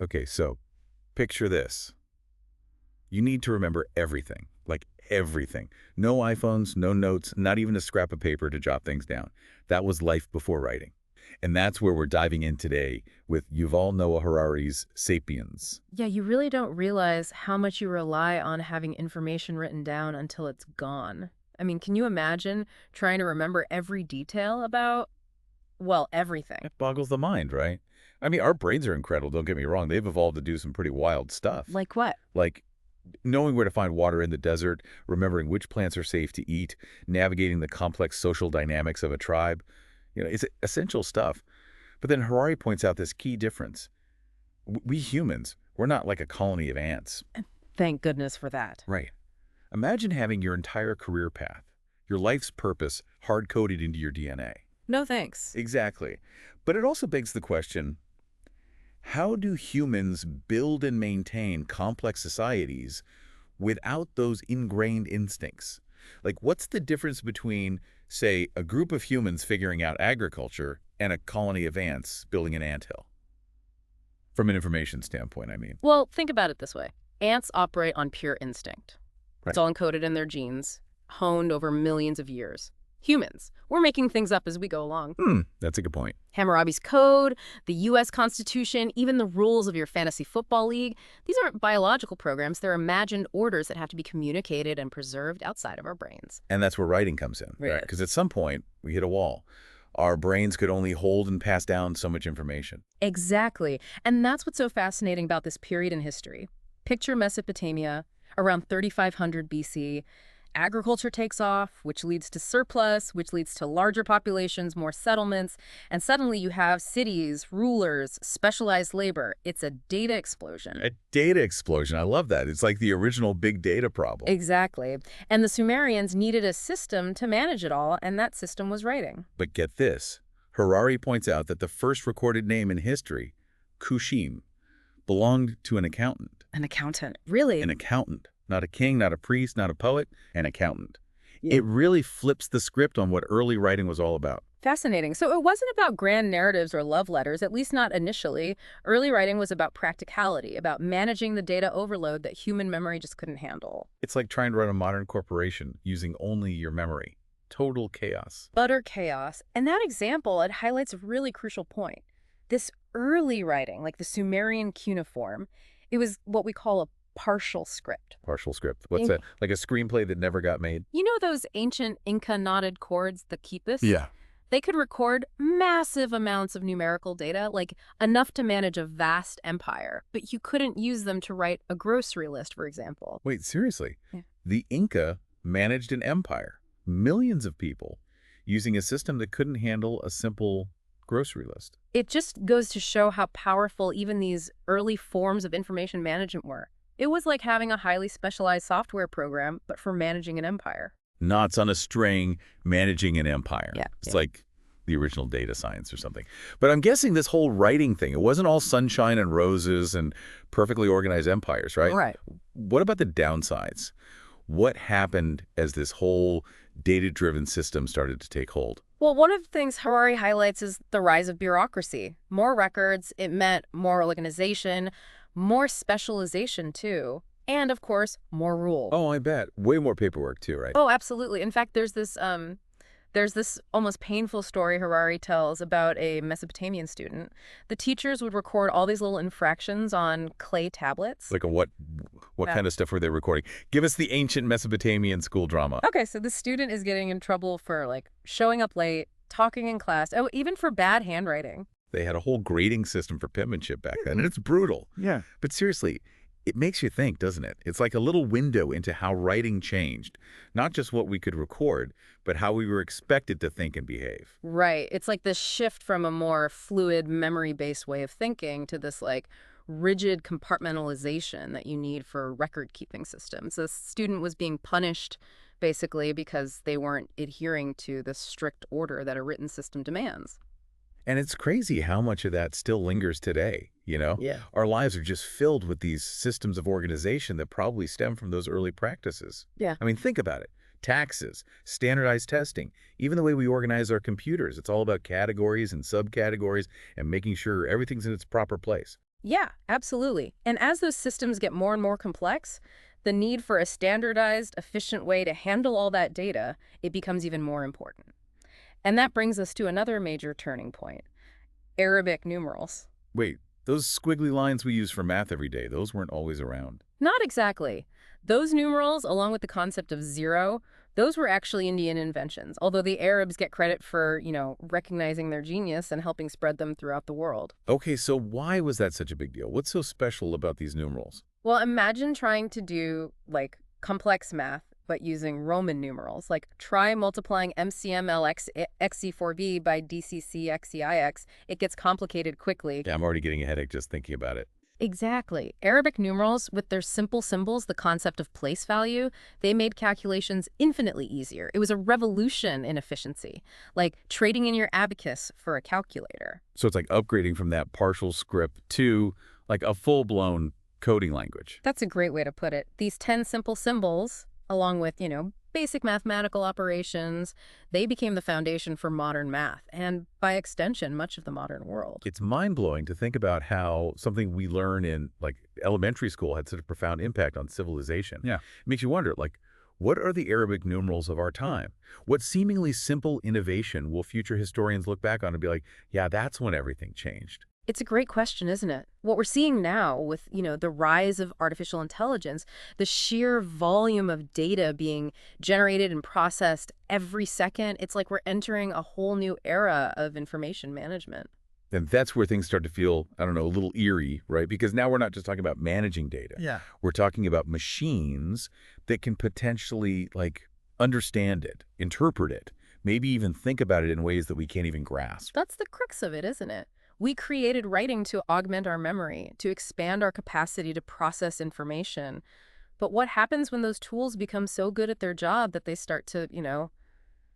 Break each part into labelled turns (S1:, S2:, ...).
S1: Okay, so picture this. You need to remember everything, like everything. No iPhones, no notes, not even a scrap of paper to jot things down. That was life before writing. And that's where we're diving in today with Yuval Noah Harari's Sapiens.
S2: Yeah, you really don't realize how much you rely on having information written down until it's gone. I mean, can you imagine trying to remember every detail about, well, everything?
S1: It boggles the mind, right? I mean, our brains are incredible, don't get me wrong. They've evolved to do some pretty wild stuff.
S2: Like what?
S1: Like knowing where to find water in the desert, remembering which plants are safe to eat, navigating the complex social dynamics of a tribe. It's essential stuff. But then Harari points out this key difference. We humans, we're not like a colony of ants.
S2: Thank goodness for that.
S1: Right. Imagine having your entire career path, your life's purpose, hard-coded into your DNA.
S2: No thanks.
S1: Exactly. But it also begs the question, how do humans build and maintain complex societies without those ingrained instincts? Like, what's the difference between, say, a group of humans figuring out agriculture and a colony of ants building an anthill? From an information standpoint, I mean.
S2: Well, think about it this way. Ants operate on pure instinct. It's
S1: Right.
S2: all encoded in their genes, honed over millions of years. Humans, we're making things up as we go along.
S1: That's a good point.
S2: Hammurabi's Code, the U.S. Constitution, even the rules of your fantasy football league, these aren't biological programs. They're imagined orders that have to be communicated and preserved outside of our brains.
S1: And that's where writing comes in, right?
S2: Right.
S1: Because at some point, we hit a wall. Our brains could only hold and pass down so much information.
S2: Exactly. And that's what's so fascinating about this period in history. Picture Mesopotamia, around 3500 BC. Agriculture takes off, which leads to surplus, which leads to larger populations, more settlements, and suddenly you have cities, rulers, specialized labor. It's a data explosion.
S1: A data explosion. I love that. It's like the original big data problem.
S2: Exactly. And the Sumerians needed a system to manage it all, and that system was writing.
S1: But get this. Harari points out that the first recorded name in history, Kushim, belonged to an accountant.
S2: An accountant. Really?
S1: An accountant. Not a king, not a priest, not a poet, an accountant.
S2: Yeah.
S1: It really flips the script on what early writing was all about.
S2: Fascinating. So it wasn't about grand narratives or love letters, at least not initially. Early writing was about practicality, about managing the data overload that human memory just couldn't handle.
S1: It's like trying to run a modern corporation using only your memory. Total chaos.
S2: Utter chaos. And that example, it highlights a really crucial point. This early writing, like the Sumerian cuneiform, it was what we call a partial script.
S1: Partial script. What's
S2: In-
S1: that? Like a screenplay that never got made?
S2: You know those ancient Inca knotted chords, the quipus?
S1: Yeah.
S2: They could record massive amounts of numerical data, like enough to manage a vast empire, but you couldn't use them to write a grocery list, for example.
S1: Wait, seriously?
S2: Yeah.
S1: The Inca managed an empire, millions of people, using a system that couldn't handle a simple grocery list.
S2: It just goes to show how powerful even these early forms of information management were. It was like having a highly specialized software program, but for managing an empire.
S1: Knots on a string, managing an empire.
S2: Yeah,
S1: It's
S2: yeah.
S1: like the original data science or something. But I'm guessing this whole writing thing, it wasn't all sunshine and roses and perfectly organized empires, right?
S2: Right.
S1: What about the downsides? What happened as this whole data-driven system started to take hold?
S2: Well, one of the things Harari highlights is the rise of bureaucracy. More records, it meant more organization, more specialization too, and of course, more rule.
S1: Oh, I bet. Way more paperwork too, right?
S2: Oh, absolutely. In fact, there's this almost painful story Harari tells about a Mesopotamian student. The teachers would record all these little infractions on clay tablets.
S1: Like what
S2: Yeah.
S1: kind of stuff were they recording? Give us the ancient Mesopotamian school drama.
S2: Okay, so the student is getting in trouble for like showing up late, talking in class, oh, even for bad handwriting.
S1: They had a whole grading system for penmanship back then, and it's brutal.
S3: Yeah.
S1: But seriously, it makes you think, doesn't it? It's like a little window into how writing changed. Not just what we could record, but how we were expected to think and behave.
S2: Right. It's like this shift from a more fluid, memory-based way of thinking to this like rigid compartmentalization that you need for record-keeping systems. The student was being punished basically because they weren't adhering to the strict order that a written system demands.
S1: And it's crazy how much of that still lingers today, you know?
S2: Yeah.
S1: Our lives are just filled with these systems of organization that probably stem from those early practices.
S2: Yeah.
S1: I mean, think about it. Taxes, standardized testing, even the way we organize our computers. It's all about categories and subcategories and making sure everything's in its proper place.
S2: Yeah, absolutely. And as those systems get more and more complex, the need for a standardized, efficient way to handle all that data, it becomes even more important. And that brings us to another major turning point, Arabic numerals.
S1: Wait, those squiggly lines we use for math every day, those weren't always around.
S2: Not exactly. Those numerals, along with the concept of zero, those were actually Indian inventions, although the Arabs get credit for, recognizing their genius and helping spread them throughout the world.
S1: Okay, so why was that such a big deal? What's so special about these numerals?
S2: Well, imagine trying to do, like, complex math, but using Roman numerals. Like, try multiplying MCMLX XC4B by DCC XCIX. It gets complicated quickly.
S1: Yeah, I'm already getting a headache just thinking about it.
S2: Exactly. Arabic numerals, with their simple symbols, the concept of place value, they made calculations infinitely easier. It was a revolution in efficiency, like trading in your abacus for a calculator.
S1: So it's like upgrading from that partial script to like a full-blown coding language.
S2: That's a great way to put it. These 10 simple symbols, along with, basic mathematical operations, they became the foundation for modern math and, by extension, much of the modern world.
S1: It's mind-blowing to think about how something we learn in like elementary school had such a profound impact on civilization. Yeah. It makes you wonder, like, what are the Arabic numerals of our time? What seemingly simple innovation will future historians look back on and be like, yeah, that's when everything changed?
S2: It's a great question, isn't it? What we're seeing now with, the rise of artificial intelligence, the sheer volume of data being generated and processed every second, it's like we're entering a whole new era of information management.
S1: And that's where things start to feel, I don't know, a little eerie, right? Because now we're not just talking about managing data.
S3: Yeah.
S1: We're talking about machines that can potentially like understand it, interpret it, maybe even think about it in ways that we can't even grasp.
S2: That's the crux of it, isn't it? We created writing to augment our memory, to expand our capacity to process information. But what happens when those tools become so good at their job that they start to,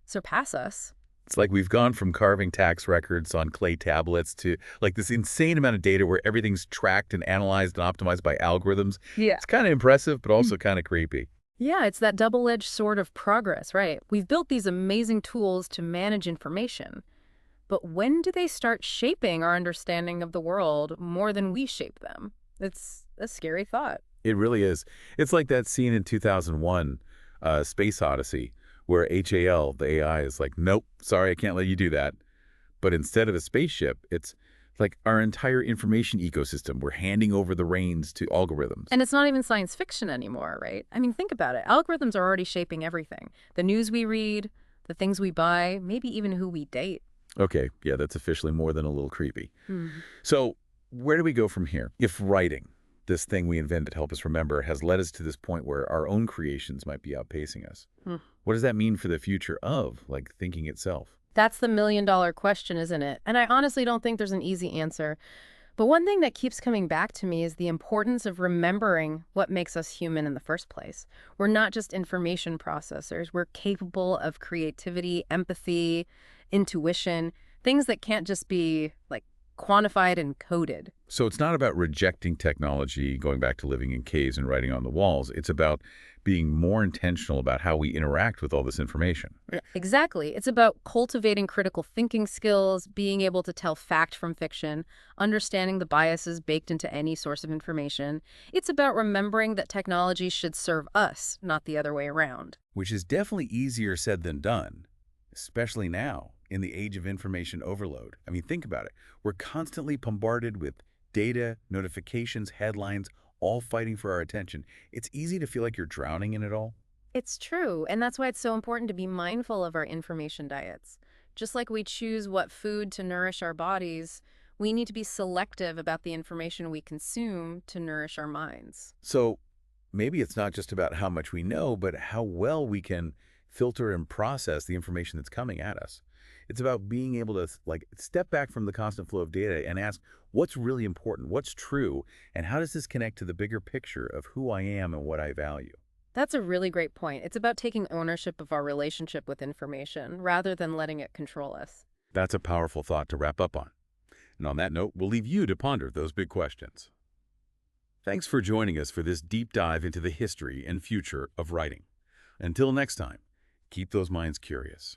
S2: surpass us?
S1: It's like we've gone from carving tax records on clay tablets to like this insane amount of data where everything's tracked and analyzed and optimized by algorithms.
S2: Yeah.
S1: It's kind of impressive, but also kind of creepy.
S2: Yeah, it's that double-edged sword of progress, right? We've built these amazing tools to manage information. But when do they start shaping our understanding of the world more than we shape them? It's a scary thought.
S1: It really is. It's like that scene in 2001, Space Odyssey, where HAL, the AI, is like, nope, sorry, I can't let you do that. But instead of a spaceship, it's like our entire information ecosystem. We're handing over the reins to algorithms.
S2: And it's not even science fiction anymore, right? I mean, think about it. Algorithms are already shaping everything. The news we read, the things we buy, maybe even who we date.
S1: Okay, yeah, that's officially more than a little creepy. So where do we go from here? If writing, this thing we invented to help us remember, has led us to this point where our own creations might be outpacing us, what does that mean for the future of, like, thinking itself?
S2: That's the million-dollar question, isn't it? And I honestly don't think there's an easy answer. But one thing that keeps coming back to me is the importance of remembering what makes us human in the first place. We're not just information processors. We're capable of creativity, empathy, intuition, things that can't just be, like, quantified and coded.
S1: So it's not about rejecting technology, going back to living in caves and writing on the walls. It's about being more intentional about how we interact with all this information.
S2: Exactly. It's about cultivating critical thinking skills, being able to tell fact from fiction, understanding the biases baked into any source of information. It's about remembering that technology should serve us, not the other way around.
S1: Which is definitely easier said than done, especially now in the age of information overload. I mean, think about it. We're constantly bombarded with data, notifications, headlines, all fighting for our attention. It's easy to feel like you're drowning in it all.
S2: It's true, and that's why it's so important to be mindful of our information diets. Just like we choose what food to nourish our bodies, we need to be selective about the information we consume to nourish our minds.
S1: So maybe it's not just about how much we know, but how well we can filter and process the information that's coming at us. It's about being able to like step back from the constant flow of data and ask what's really important, what's true, and how does this connect to the bigger picture of who I am and what I value?
S2: That's a really great point. It's about taking ownership of our relationship with information rather than letting it control us.
S1: That's a powerful thought to wrap up on. And on that note, we'll leave you to ponder those big questions. Thanks for joining us for this deep dive into the history and future of writing. Until next time, keep those minds curious.